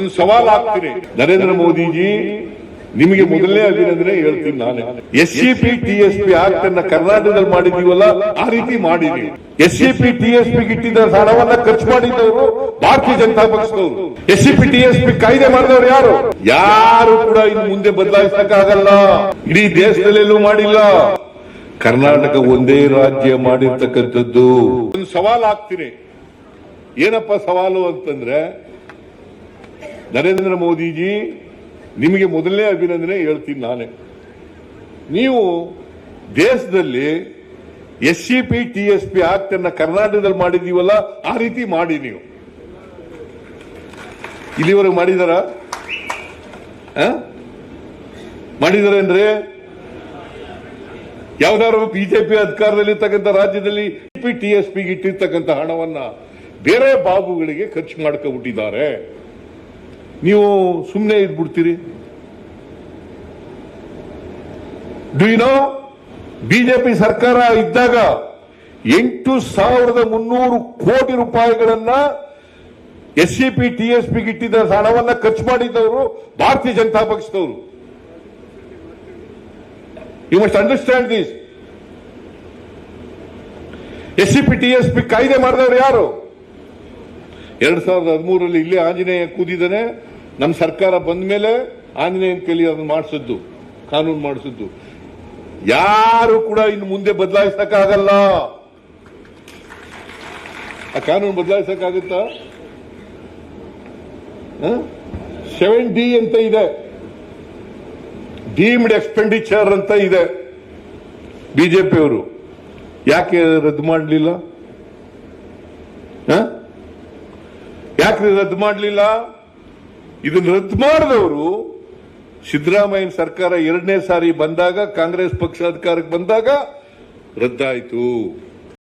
ಒಂದು ಸವಾಲು ಹಾಕ್ತೀನಿ. ನರೇಂದ್ರ ಮೋದಿಜಿ, ನಿಮಗೆ ಮೊದಲನೇ ಅಭಿನಂದನೆ ಹೇಳ್ತೀನಿ ನಾನೇ. SCP TSP ಆಕ್ಟ್ ಅನ್ನ ಕರ್ನಾಟಕದಲ್ಲಿ ಮಾಡಿದೀವಲ್ಲ, ಆ ರೀತಿ ಮಾಡಿದೀವಿ. SCP TSP ಇಟ್ಟಿದ್ದ ಹಣವನ್ನ ಖರ್ಚು ಮಾಡಿದವರು ಭಾರತೀಯ ಜನತಾ ಪಕ್ಷದವರು. SCP TSP ಕಾಯ್ದೆ ಮಾಡಿದವರು ಯಾರು ಕೂಡ ಇನ್ನು ಮುಂದೆ ಬದಲಾಯಿಸಕ್ಕಾಗಲ್ಲ. ಇಡೀ ದೇಶದಲ್ಲೆಲ್ಲೂ ಮಾಡಿಲ್ಲ. ಕರ್ನಾಟಕ ಒಂದೇ ರಾಜ್ಯ ಮಾಡಿರ್ತಕ್ಕಂಥದ್ದು. ಒಂದು ಸವಾಲು ಹಾಕ್ತೀನಿ. ಏನಪ್ಪ ಸವಾಲು ಅಂತಂದ್ರೆ, ನರೇಂದ್ರ ಮೋದಿಜಿ, ನಿಮಗೆ ಮೊದಲನೇ ಅಭಿನಂದನೆ ಹೇಳ್ತೀನಿ ನಾನೇ. ನೀವು ದೇಶದಲ್ಲಿ SCP TSP ಆಕ್ಟ್ ಅನ್ನ ಕರ್ನಾಟಕದಲ್ಲಿ ಮಾಡಿದೀವಲ್ಲ, ಆ ರೀತಿ ಮಾಡಿ. ನೀವು ಇಲ್ಲಿವರೆಗೆ ಮಾಡಿದಾರ ಅಂದ್ರೆ ಯಾವ್ದಾದ್ರು ಬಿಜೆಪಿ ಅಧಿಕಾರದಲ್ಲಿರ್ತಕ್ಕಂಥ ರಾಜ್ಯದಲ್ಲಿ TSP ಇಟ್ಟಿರ್ತಕ್ಕಂಥ ಹಣವನ್ನ ಬೇರೆ ಬಾಬುಗಳಿಗೆ ಖರ್ಚು ಮಾಡ್ಕೊಂಡ್ಬಿಟ್ಟಿದ್ದಾರೆ. ನೀವು ಸುಮ್ಮನೆ ಇದ್ಬಿಡ್ತೀರಿ? ಡು ಯು ನೋ, ಬಿಜೆಪಿ ಸರ್ಕಾರ ಇದ್ದಾಗ 8,300 ಕೋಟಿ ರೂಪಾಯಿಗಳನ್ನ SCP TSP ಇಟ್ಟಿದ್ದ ಹಣವನ್ನ ಖರ್ಚು ಮಾಡಿದ್ದವರು ಭಾರತೀಯ ಜನತಾ ಪಕ್ಷದವರು. You must understand this. SCP TSP ಕಾಯ್ದೆ ಮಾಡಿದವರು ಯಾರು? 2013 ಇಲ್ಲೇ ಆಂಜನೇಯ ಕೂದಿದ್ದಾನೆ. ನಮ್ಮ ಸರ್ಕಾರ ಬಂದ ಮೇಲೆ ಆಂಜನೇಯನ ಕೈಲಿ ಅದನ್ನು ಮಾಡಿಸಿದ್ದು, ಕಾನೂನು ಮಾಡಿಸಿದ್ದು. ಯಾರು ಕೂಡ ಇನ್ನು ಮುಂದೆ ಬದಲಾಯಿಸಕ್ಕಾಗಲ್ಲ. ಆ ಕಾನೂನು ಬದಲಾಯಿಸಕ್ಕಾಗುತ್ತಾ? 7D ಅಂತ ಇದೆ, ಡೀಮ್ಡ್ ಎಕ್ಸ್ಪೆಂಡಿಚರ್ ಅಂತ ಇದೆ. ಬಿಜೆಪಿಯವರು ಯಾಕೆ ರದ್ದು ಮಾಡಲಿಲ್ಲ? ಯಾಕೆ ರದ್ದು ಮಾಡಲಿಲ್ಲ? ಇದನ್ನು ರದ್ದು ಮಾಡಿದವರು ಸಿದ್ದರಾಮಯ್ಯ ಸರ್ಕಾರ 2ನೇ ಸಾರಿ ಬಂದಾಗ, ಕಾಂಗ್ರೆಸ್ ಪಕ್ಷ ಅಧಿಕಾರಕ್ಕೆ ಬಂದಾಗ ರದ್ದಾಯಿತು.